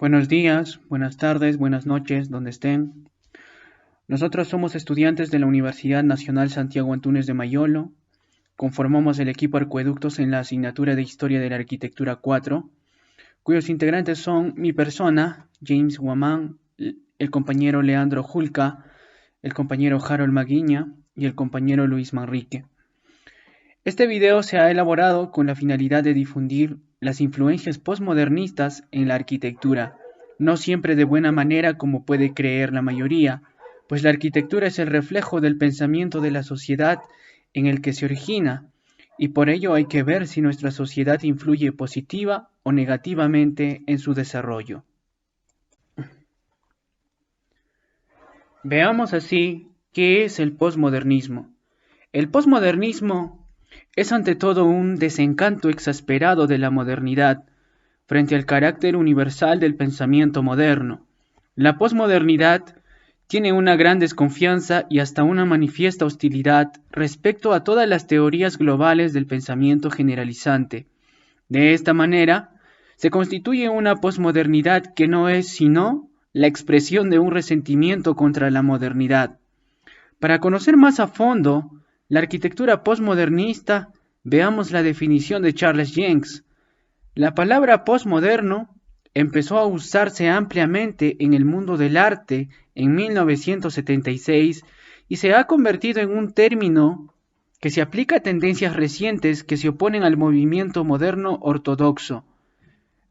Buenos días, buenas tardes, buenas noches, donde estén. Nosotros somos estudiantes de la Universidad Nacional Santiago Antúnez de Mayolo. Conformamos el equipo Arcueductos en la asignatura de Historia de la Arquitectura 4, cuyos integrantes son mi persona, James Guamán, el compañero Leandro Julca, el compañero Harold Maguiña y el compañero Luis Manrique. Este video se ha elaborado con la finalidad de difundir las influencias postmodernistas en la arquitectura, no siempre de buena manera como puede creer la mayoría, pues la arquitectura es el reflejo del pensamiento de la sociedad en el que se origina, y por ello hay que ver si nuestra sociedad influye positiva o negativamente en su desarrollo. Veamos así qué es el posmodernismo. El posmodernismo es ante todo un desencanto exasperado de la modernidad frente al carácter universal del pensamiento moderno. La posmodernidad tiene una gran desconfianza y hasta una manifiesta hostilidad respecto a todas las teorías globales del pensamiento generalizante. De esta manera, se constituye una posmodernidad que no es sino la expresión de un resentimiento contra la modernidad. Para conocer más a fondo la arquitectura posmodernista, veamos la definición de Charles Jencks. La palabra posmoderno empezó a usarse ampliamente en el mundo del arte en 1976 y se ha convertido en un término que se aplica a tendencias recientes que se oponen al movimiento moderno ortodoxo.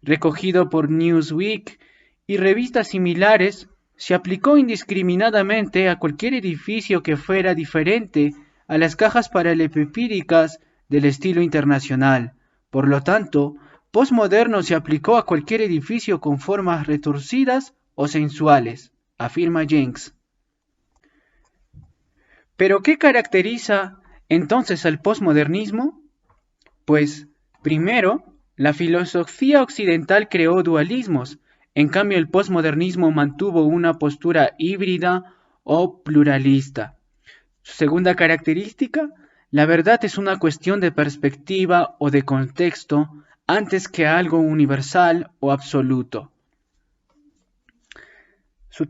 Recogido por Newsweek y revistas similares, se aplicó indiscriminadamente a cualquier edificio que fuera diferente a las cajas paralelepípedas del estilo internacional. Por lo tanto, posmoderno se aplicó a cualquier edificio con formas retorcidas o sensuales, afirma Jencks. ¿Pero qué caracteriza entonces al posmodernismo? Pues, primero, la filosofía occidental creó dualismos, en cambio el posmodernismo mantuvo una postura híbrida o pluralista. Su segunda característica, la verdad es una cuestión de perspectiva o de contexto antes que algo universal o absoluto. Su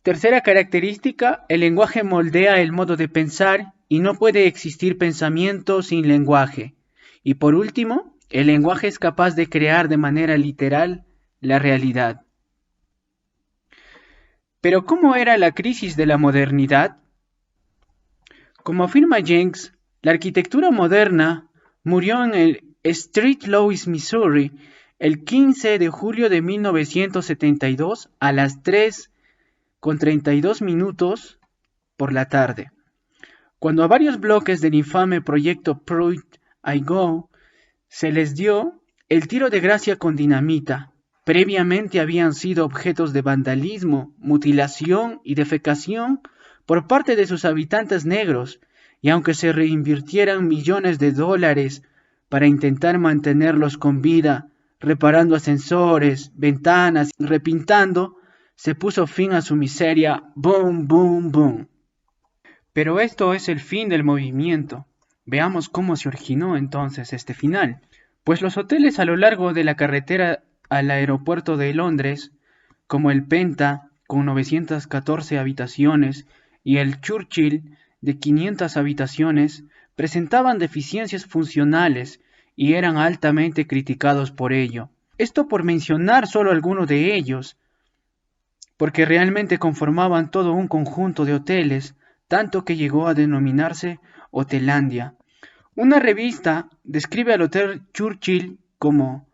tercera característica, el lenguaje moldea el modo de pensar y no puede existir pensamiento sin lenguaje. Y por último, el lenguaje es capaz de crear de manera literal la realidad. Pero ¿cómo era la crisis de la modernidad? Como afirma Jencks, la arquitectura moderna murió en el St. Louis, Missouri, el 15 de julio de 1972 a las 3:32 por la tarde, cuando a varios bloques del infame proyecto Pruitt-Igoe se les dio el tiro de gracia con dinamita. Previamente habían sido objetos de vandalismo, mutilación y defecación por parte de sus habitantes negros, y aunque se reinvirtieran millones de dólares para intentar mantenerlos con vida, reparando ascensores, ventanas y repintando, se puso fin a su miseria. ¡Boom, boom, boom! Pero esto es el fin del movimiento. Veamos cómo se originó entonces este final. Pues los hoteles a lo largo de la carretera al aeropuerto de Londres, como el Penta, con 914 habitaciones, y el Churchill, de 500 habitaciones, presentaban deficiencias funcionales y eran altamente criticados por ello. Esto por mencionar solo algunos de ellos, porque realmente conformaban todo un conjunto de hoteles, tanto que llegó a denominarse Hotelandia. Una revista describe al Hotel Churchill como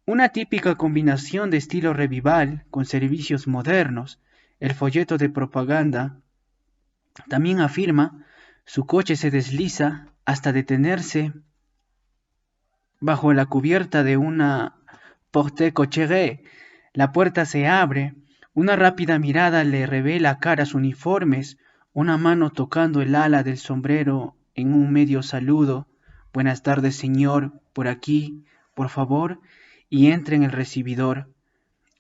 una típica combinación de estilo revival con servicios modernos. El folleto de propaganda también afirma: su coche se desliza hasta detenerse bajo la cubierta de una porte-cochère. La puerta se abre, una rápida mirada le revela caras uniformes, una mano tocando el ala del sombrero en un medio saludo. Buenas tardes, señor, por aquí, por favor, y entra en el recibidor.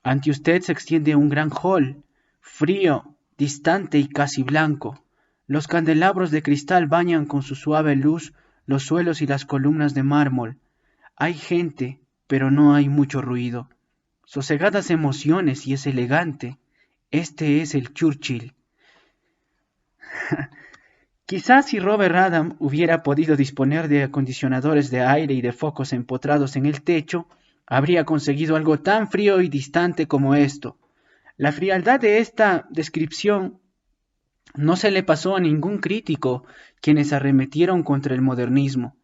Ante usted se extiende un gran hall, frío, distante y casi blanco. Los candelabros de cristal bañan con su suave luz los suelos y las columnas de mármol. Hay gente, pero no hay mucho ruido. sosegadas emociones y es elegante. Este es el Churchill. Quizás si Robert Adam hubiera podido disponer de acondicionadores de aire y de focos empotrados en el techo, habría conseguido algo tan frío y distante como esto. La frialdad de esta descripción no se le pasó a ningún crítico quienes arremetieron contra el modernismo.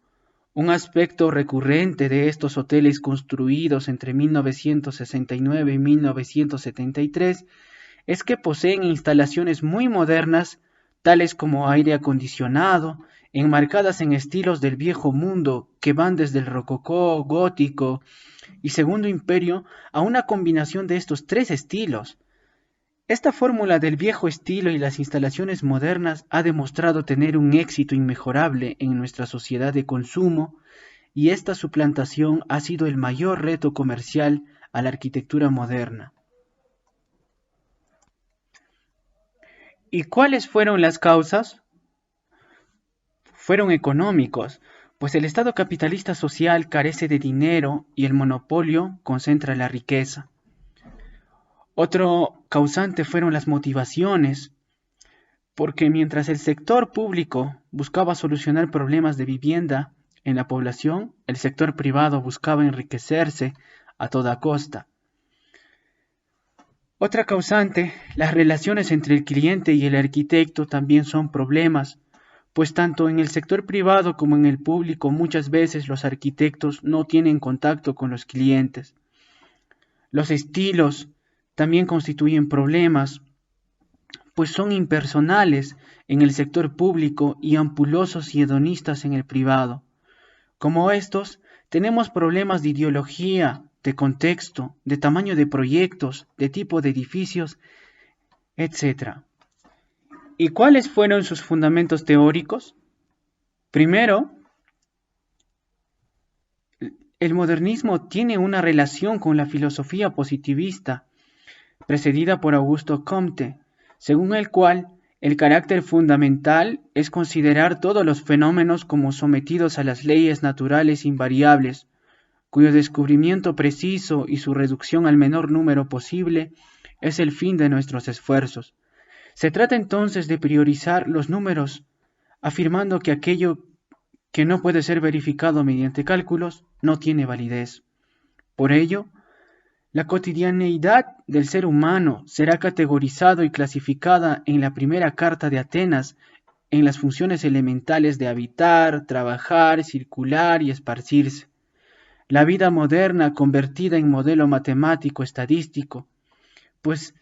Un aspecto recurrente de estos hoteles construidos entre 1969 y 1973 es que poseen instalaciones muy modernas, tales como aire acondicionado, enmarcadas en estilos del viejo mundo que van desde el rococó, gótico y segundo imperio a una combinación de estos tres estilos. Esta fórmula del viejo estilo y las instalaciones modernas ha demostrado tener un éxito inmejorable en nuestra sociedad de consumo, y esta suplantación ha sido el mayor reto comercial a la arquitectura moderna. ¿Y cuáles fueron las causas? Fueron económicos, pues el Estado capitalista social carece de dinero y el monopolio concentra la riqueza. Otro causante fueron las motivaciones, porque mientras el sector público buscaba solucionar problemas de vivienda en la población, el sector privado buscaba enriquecerse a toda costa. Otra causante, las relaciones entre el cliente y el arquitecto también son problemas, pues tanto en el sector privado como en el público muchas veces los arquitectos no tienen contacto con los clientes. Los estilos también constituyen problemas, pues son impersonales en el sector público y ampulosos y hedonistas en el privado. Como estos, tenemos problemas de ideología, de contexto, de tamaño de proyectos, de tipo de edificios, etc. ¿Y cuáles fueron sus fundamentos teóricos? Primero, el modernismo tiene una relación con la filosofía positivista, precedida por Augusto Comte, según el cual el carácter fundamental es considerar todos los fenómenos como sometidos a las leyes naturales invariables, cuyo descubrimiento preciso y su reducción al menor número posible es el fin de nuestros esfuerzos. Se trata entonces de priorizar los números, afirmando que aquello que no puede ser verificado mediante cálculos no tiene validez. Por ello, la cotidianeidad del ser humano será categorizado y clasificada en la primera carta de Atenas en las funciones elementales de habitar, trabajar, circular y esparcirse. La vida moderna convertida en modelo matemático estadístico, pues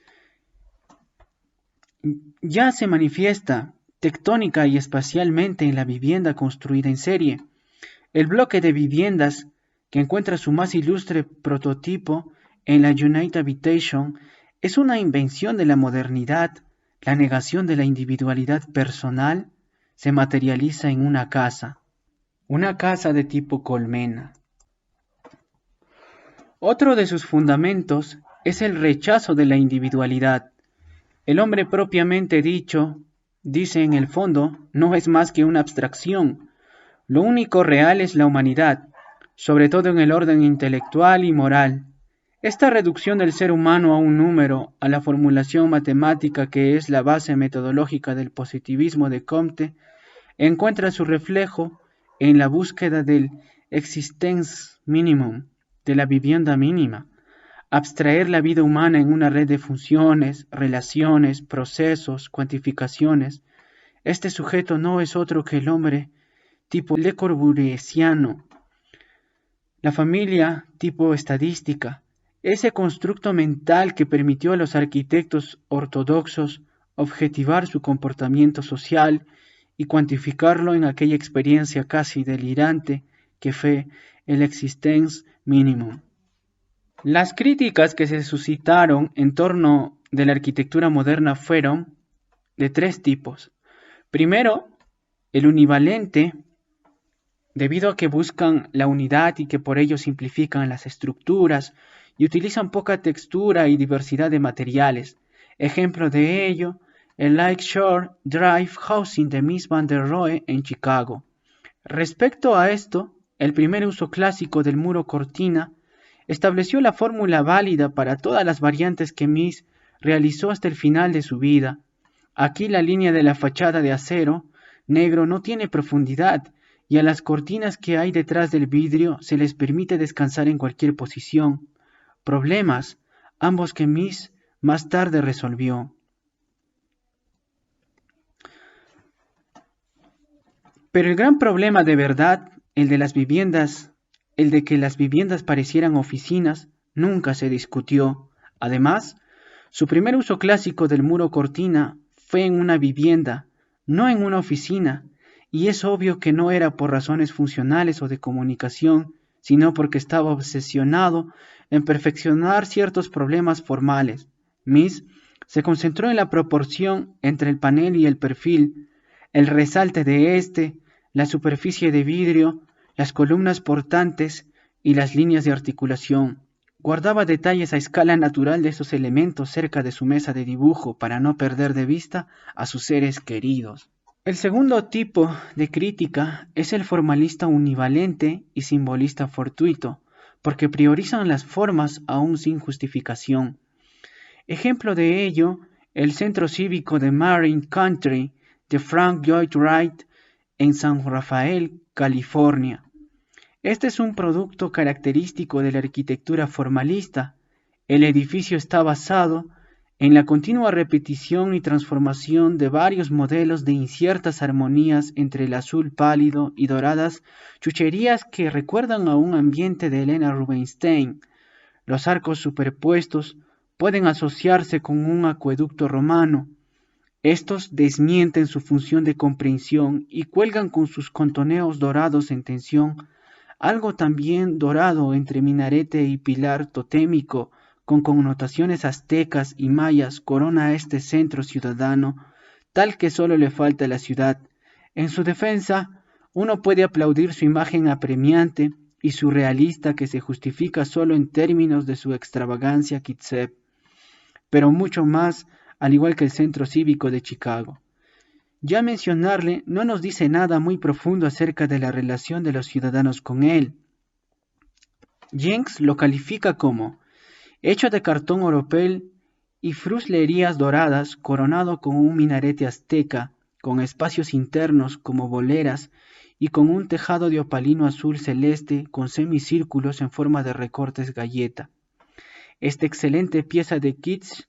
ya se manifiesta tectónica y espacialmente en la vivienda construida en serie. El bloque de viviendas que encuentra su más ilustre prototipo en la United Habitation es una invención de la modernidad. La negación de la individualidad personal se materializa en una casa de tipo colmena. Otro de sus fundamentos es el rechazo de la individualidad. El hombre propiamente dicho, dice en el fondo, no es más que una abstracción. Lo único real es la humanidad, sobre todo en el orden intelectual y moral. Esta reducción del ser humano a un número, a la formulación matemática que es la base metodológica del positivismo de Comte, encuentra su reflejo en la búsqueda del existence minimum, de la vivienda mínima. Abstraer la vida humana en una red de funciones, relaciones, procesos, cuantificaciones. Este sujeto no es otro que el hombre tipo Le Corbusieriano, la familia tipo estadística, ese constructo mental que permitió a los arquitectos ortodoxos objetivar su comportamiento social y cuantificarlo en aquella experiencia casi delirante que fue el existence minimum. Las críticas que se suscitaron en torno de la arquitectura moderna fueron de tres tipos. Primero, el univalente, debido a que buscan la unidad y que por ello simplifican las estructuras y utilizan poca textura y diversidad de materiales. Ejemplo de ello, el Lakeshore Drive Housing de Mies van der Rohe en Chicago. Respecto a esto, el primer uso clásico del muro cortina Estableció la fórmula válida para todas las variantes que Mies realizó hasta el final de su vida. Aquí la línea de la fachada de acero negro no tiene profundidad y a las cortinas que hay detrás del vidrio se les permite descansar en cualquier posición. Problemas, ambos que Mies más tarde resolvió. Pero el gran problema de verdad, el de que las viviendas parecieran oficinas, nunca se discutió. Además, su primer uso clásico del muro cortina fue en una vivienda, no en una oficina, y es obvio que no era por razones funcionales o de comunicación, sino porque estaba obsesionado en perfeccionar ciertos problemas formales. Mies se concentró en la proporción entre el panel y el perfil, el resalte de éste, la superficie de vidrio, las columnas portantes y las líneas de articulación. Guardaba detalles a escala natural de esos elementos cerca de su mesa de dibujo para no perder de vista a sus seres queridos. El segundo tipo de crítica es el formalista univalente y simbolista fortuito, porque priorizan las formas aún sin justificación. Ejemplo de ello, el Centro Cívico de Marine Country de Frank Lloyd Wright en San Rafael, California. Este es un producto característico de la arquitectura formalista. El edificio está basado en la continua repetición y transformación de varios modelos de inciertas armonías entre el azul pálido y doradas chucherías que recuerdan a un ambiente de Helena Rubinstein. Los arcos superpuestos pueden asociarse con un acueducto romano. Estos desmienten su función de comprensión y cuelgan con sus contoneos dorados en tensión, algo también dorado entre minarete y pilar totémico, con connotaciones aztecas y mayas, corona a este centro ciudadano, tal que solo le falta la ciudad. En su defensa, uno puede aplaudir su imagen apremiante y surrealista que se justifica solo en términos de su extravagancia kitschera, pero mucho más, al igual que el Centro Cívico de Chicago. Ya mencionarle no nos dice nada muy profundo acerca de la relación de los ciudadanos con él. Jenks lo califica como hecho de cartón oropel y fruslerías doradas, coronado con un minarete azteca, con espacios internos como boleras y con un tejado de opalino azul celeste con semicírculos en forma de recortes galleta. Esta excelente pieza de kitsch,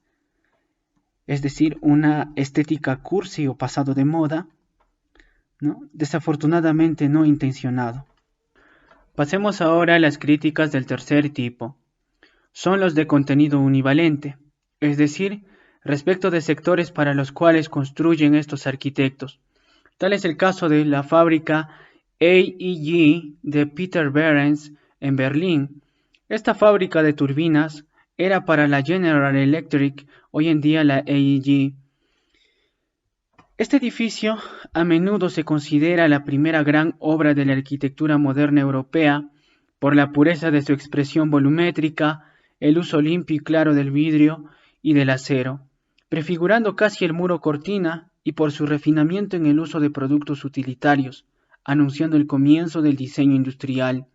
es decir, una estética cursi o pasado de moda, ¿no? Desafortunadamente no intencionado. Pasemos ahora a las críticas del tercer tipo. Son los de contenido univalente, es decir, respecto de sectores para los cuales construyen estos arquitectos. Tal es el caso de la fábrica AEG de Peter Behrens en Berlín. Esta fábrica de turbinas era para la General Electric, hoy en día la AEG. Este edificio a menudo se considera la primera gran obra de la arquitectura moderna europea por la pureza de su expresión volumétrica, el uso limpio y claro del vidrio y del acero, prefigurando casi el muro cortina y por su refinamiento en el uso de productos utilitarios, anunciando el comienzo del diseño industrial.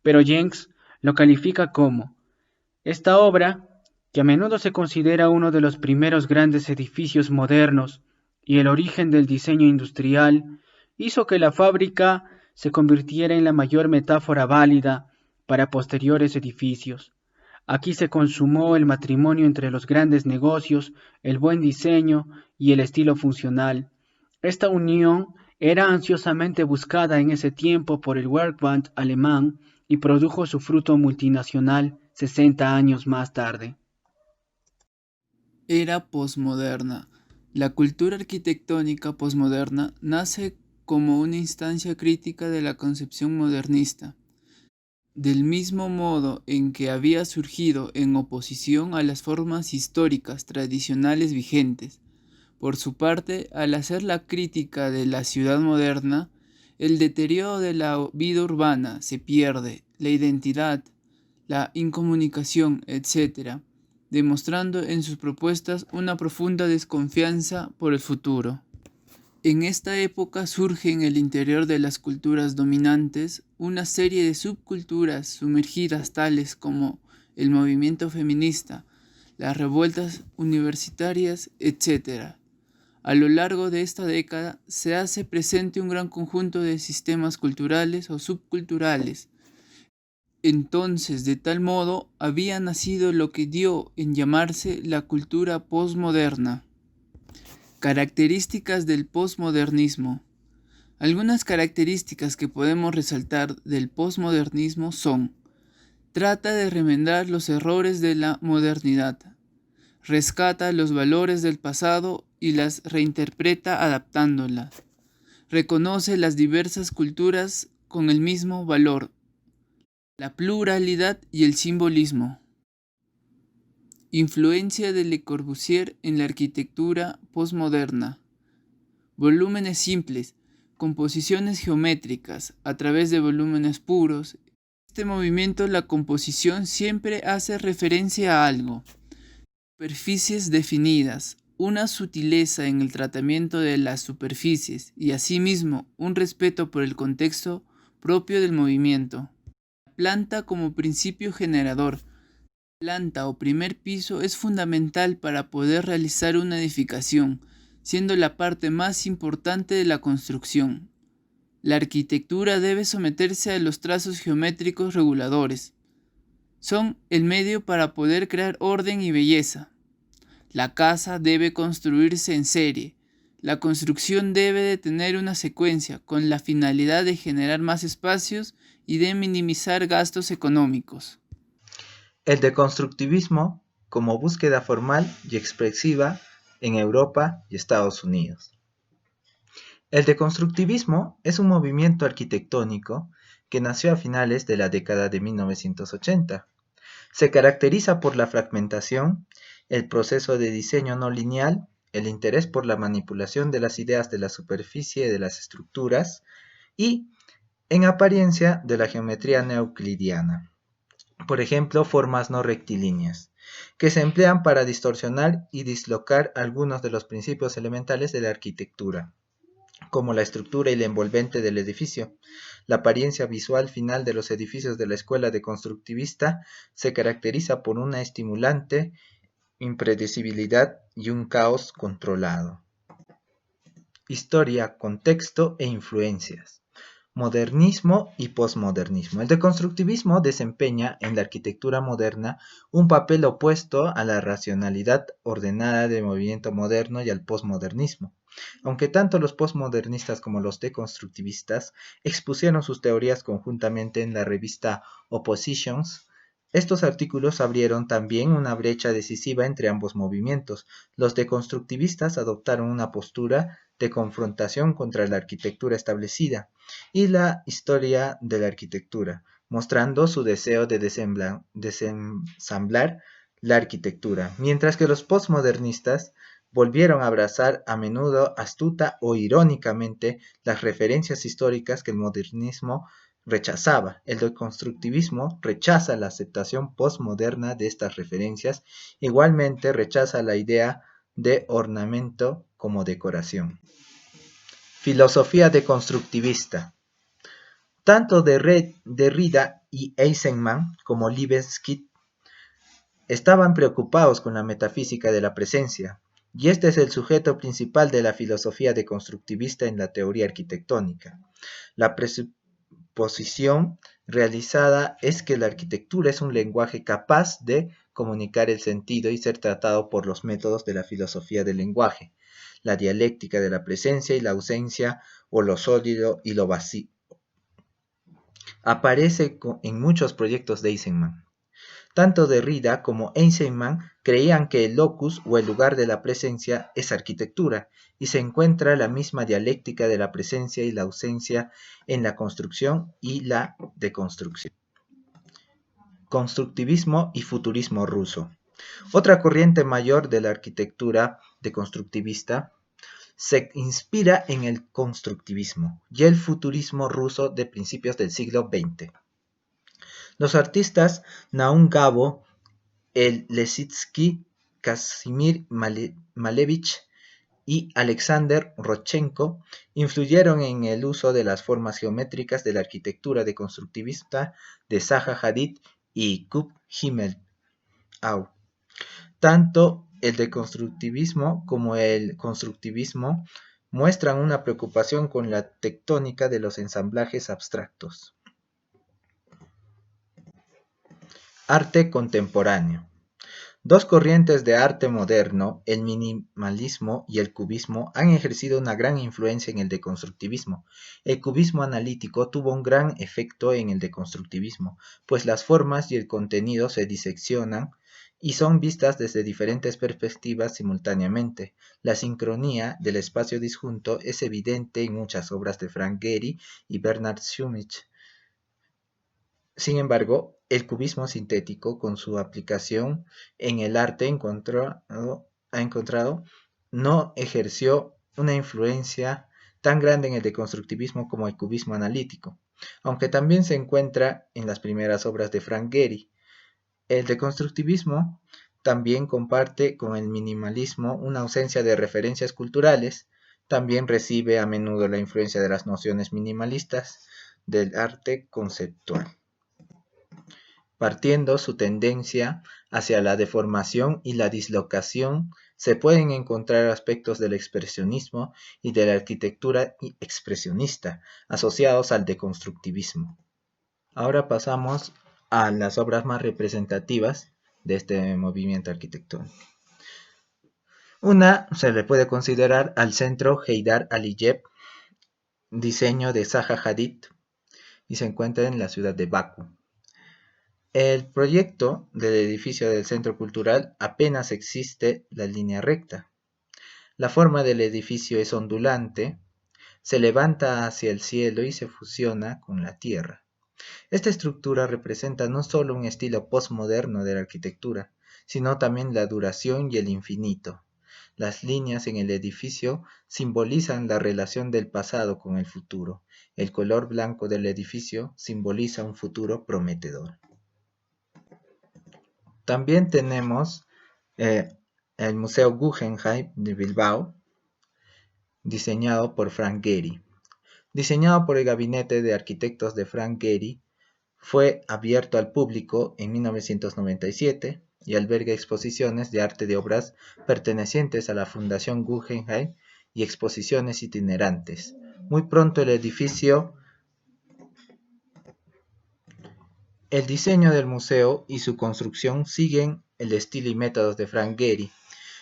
Pero Jenks lo califica como esta obra, que a menudo se considera uno de los primeros grandes edificios modernos y el origen del diseño industrial, hizo que la fábrica se convirtiera en la mayor metáfora válida para posteriores edificios. Aquí se consumó el matrimonio entre los grandes negocios, el buen diseño y el estilo funcional. Esta unión era ansiosamente buscada en ese tiempo por el Werkbund alemán y produjo su fruto multinacional 60 años más tarde. Era posmoderna. La cultura arquitectónica posmoderna nace como una instancia crítica de la concepción modernista, del mismo modo en que había surgido en oposición a las formas históricas tradicionales vigentes. Por su parte, al hacer la crítica de la ciudad moderna, el deterioro de la vida urbana se pierde, la identidad, la incomunicación, etc., demostrando en sus propuestas una profunda desconfianza por el futuro. En esta época surge en el interior de las culturas dominantes una serie de subculturas sumergidas tales como el movimiento feminista, las revueltas universitarias, etc. A lo largo de esta década se hace presente un gran conjunto de sistemas culturales o subculturales. Entonces, de tal modo, había nacido lo que dio en llamarse la cultura posmoderna. Características del posmodernismo. Algunas características que podemos resaltar del posmodernismo son: trata de remendar los errores de la modernidad, rescata los valores del pasado y las reinterpreta adaptándolas, reconoce las diversas culturas con el mismo valor, la pluralidad y el simbolismo. Influencia de Le Corbusier en la arquitectura posmoderna. Volúmenes simples, composiciones geométricas a través de volúmenes puros. En este movimiento la composición siempre hace referencia a algo. Superficies definidas, una sutileza en el tratamiento de las superficies y asimismo un respeto por el contexto propio del movimiento. La planta como principio generador. Planta o primer piso es fundamental para poder realizar una edificación, siendo la parte más importante de la construcción. La arquitectura debe someterse a los trazos geométricos reguladores. Son el medio para poder crear orden y belleza. La casa debe construirse en serie. La construcción debe de tener una secuencia con la finalidad de generar más espacios y de minimizar gastos económicos. El deconstructivismo como búsqueda formal y expresiva en Europa y Estados Unidos. El deconstructivismo es un movimiento arquitectónico que nació a finales de la década de 1980. Se caracteriza por la fragmentación, el proceso de diseño no lineal, el interés por la manipulación de las ideas de la superficie de las estructuras y, en apariencia, de la geometría no euclidiana. Por ejemplo, formas no rectilíneas, que se emplean para distorsionar y dislocar algunos de los principios elementales de la arquitectura, como la estructura y la envolvente del edificio. La apariencia visual final de los edificios de la escuela deconstructivista se caracteriza por una estimulante impredecibilidad y un caos controlado. Historia, contexto e influencias. Modernismo y posmodernismo. El deconstructivismo desempeña en la arquitectura moderna un papel opuesto a la racionalidad ordenada del movimiento moderno y al posmodernismo. Aunque tanto los posmodernistas como los deconstructivistas expusieron sus teorías conjuntamente en la revista Oppositions, estos artículos abrieron también una brecha decisiva entre ambos movimientos. Los deconstructivistas adoptaron una postura de confrontación contra la arquitectura establecida y la historia de la arquitectura, mostrando su deseo de desensamblar la arquitectura, mientras que los postmodernistas volvieron a abrazar a menudo astuta o irónicamente las referencias históricas que el modernismo rechazaba. El deconstructivismo rechaza la aceptación postmoderna de estas referencias, igualmente rechaza la idea de ornamento como decoración. Filosofía deconstructivista. Tanto Derrida y Eisenman como Libeskind estaban preocupados con la metafísica de la presencia, y este es el sujeto principal de la filosofía deconstructivista en la teoría arquitectónica. La presuposición realizada es que la arquitectura es un lenguaje capaz de comunicar el sentido y ser tratado por los métodos de la filosofía del lenguaje, la dialéctica de la presencia y la ausencia, o lo sólido y lo vacío. Aparece en muchos proyectos de Eisenman. Tanto Derrida como Eisenman creían que el locus o el lugar de la presencia es arquitectura, y se encuentra la misma dialéctica de la presencia y la ausencia en la construcción y la deconstrucción. Constructivismo y futurismo ruso. Otra corriente mayor de la arquitectura deconstructivista se inspira en el constructivismo y el futurismo ruso de principios del siglo XX. Los artistas Naum Gabo, Lesinsky, Kazimir Malevich y Alexander Rodchenko influyeron en el uso de las formas geométricas de la arquitectura deconstructivista de Zaha Hadid y Kurt Himmelau. Tanto el deconstructivismo como el constructivismo muestran una preocupación con la tectónica de los ensamblajes abstractos. Arte contemporáneo. Dos corrientes de arte moderno, el minimalismo y el cubismo, han ejercido una gran influencia en el deconstructivismo. El cubismo analítico tuvo un gran efecto en el deconstructivismo, pues las formas y el contenido se diseccionan y son vistas desde diferentes perspectivas simultáneamente. La sincronía del espacio disjunto es evidente en muchas obras de Frank Gehry y Bernard Sumich. Sin embargo, el cubismo sintético, con su aplicación en el arte no ejerció una influencia tan grande en el deconstructivismo como el cubismo analítico, aunque también se encuentra en las primeras obras de Frank Gehry. El deconstructivismo también comparte con el minimalismo una ausencia de referencias culturales, también recibe a menudo la influencia de las nociones minimalistas del arte conceptual, partiendo su tendencia hacia la deformación y la dislocación. Se pueden encontrar aspectos del expresionismo y de la arquitectura expresionista asociados al deconstructivismo. Ahora pasamos a las obras más representativas de este movimiento arquitectónico. Una se le puede considerar al centro Heydar Aliyev, diseño de Zaha Hadid, y se encuentra en la ciudad de Bakú. El proyecto del edificio del Centro Cultural apenas existe la línea recta. La forma del edificio es ondulante, se levanta hacia el cielo y se fusiona con la tierra. Esta estructura representa no solo un estilo postmoderno de la arquitectura, sino también la duración y el infinito. Las líneas en el edificio simbolizan la relación del pasado con el futuro. El color blanco del edificio simboliza un futuro prometedor. También tenemos el Museo Guggenheim de Bilbao, diseñado por Frank Gehry. Diseñado por el gabinete de arquitectos de Frank Gehry, fue abierto al público en 1997 y alberga exposiciones de arte de obras pertenecientes a la Fundación Guggenheim y exposiciones itinerantes. Muy pronto el diseño del museo y su construcción siguen el estilo y métodos de Frank Gehry.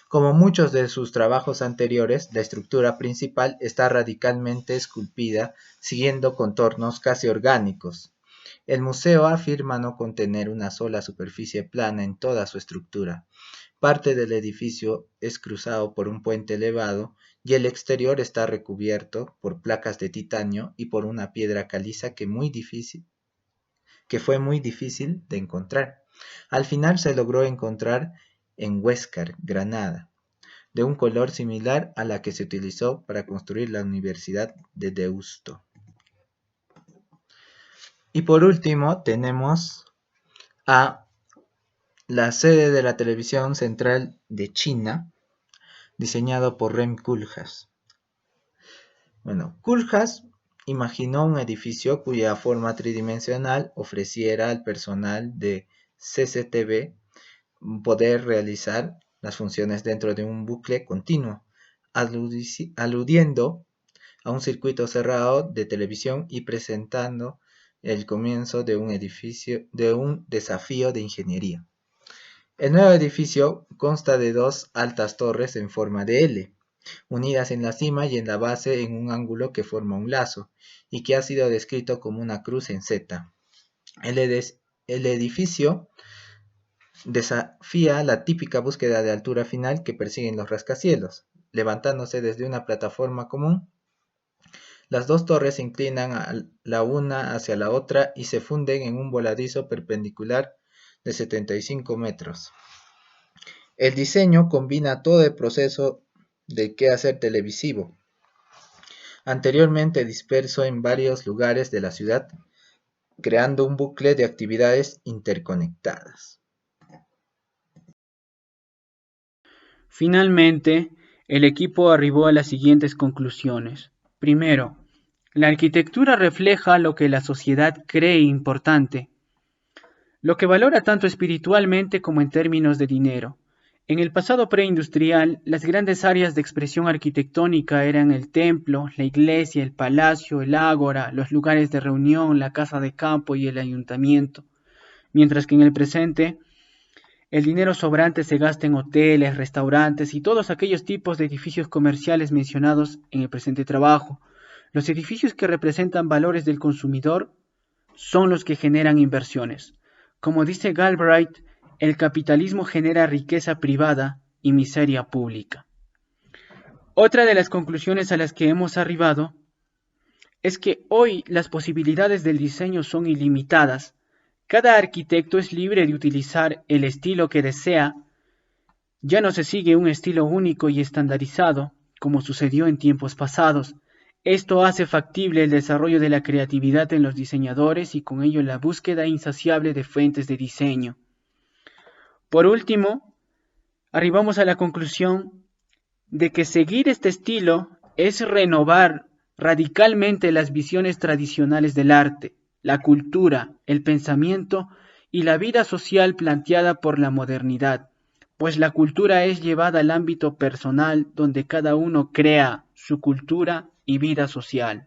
Como muchos de sus trabajos anteriores, la estructura principal está radicalmente esculpida, siguiendo contornos casi orgánicos. El museo afirma no contener una sola superficie plana en toda su estructura. Parte del edificio es cruzado por un puente elevado y el exterior está recubierto por placas de titanio y por una piedra caliza que fue muy difícil de encontrar. Al final se logró encontrar en Huéscar, Granada, de un color similar a la que se utilizó para construir la Universidad de Deusto. Y por último tenemos a la sede de la Televisión Central de China, diseñado por Rem Koolhaas. Koolhaas imaginó un edificio cuya forma tridimensional ofreciera al personal de CCTV poder realizar las funciones dentro de un bucle continuo, aludiendo a un circuito cerrado de televisión y presentando el comienzo de un desafío de ingeniería. El nuevo edificio consta de dos altas torres en forma de L, unidas en la cima y en la base en un ángulo que forma un lazo, y que ha sido descrito como una cruz en Z. El edificio desafía la típica búsqueda de altura final que persiguen los rascacielos. Levantándose desde una plataforma común, las dos torres se inclinan la una hacia la otra y se funden en un voladizo perpendicular de 75 metros. El diseño combina todo el proceso del quehacer televisivo, anteriormente disperso en varios lugares de la ciudad, creando un bucle de actividades interconectadas. Finalmente, el equipo arribó a las siguientes conclusiones. Primero, la arquitectura refleja lo que la sociedad cree importante, lo que valora tanto espiritualmente como en términos de dinero. En el pasado preindustrial, las grandes áreas de expresión arquitectónica eran el templo, la iglesia, el palacio, el ágora, los lugares de reunión, la casa de campo y el ayuntamiento, mientras que en el presente, el dinero sobrante se gasta en hoteles, restaurantes y todos aquellos tipos de edificios comerciales mencionados en el presente trabajo. Los edificios que representan valores del consumidor son los que generan inversiones. Como dice Galbraith, el capitalismo genera riqueza privada y miseria pública. Otra de las conclusiones a las que hemos arribado es que hoy las posibilidades del diseño son ilimitadas. Cada arquitecto es libre de utilizar el estilo que desea. Ya no se sigue un estilo único y estandarizado, como sucedió en tiempos pasados. Esto hace factible el desarrollo de la creatividad en los diseñadores y con ello la búsqueda insaciable de fuentes de diseño. Por último, arribamos a la conclusión de que seguir este estilo es renovar radicalmente las visiones tradicionales del arte, la cultura, el pensamiento y la vida social planteada por la modernidad, pues la cultura es llevada al ámbito personal donde cada uno crea su cultura y vida social.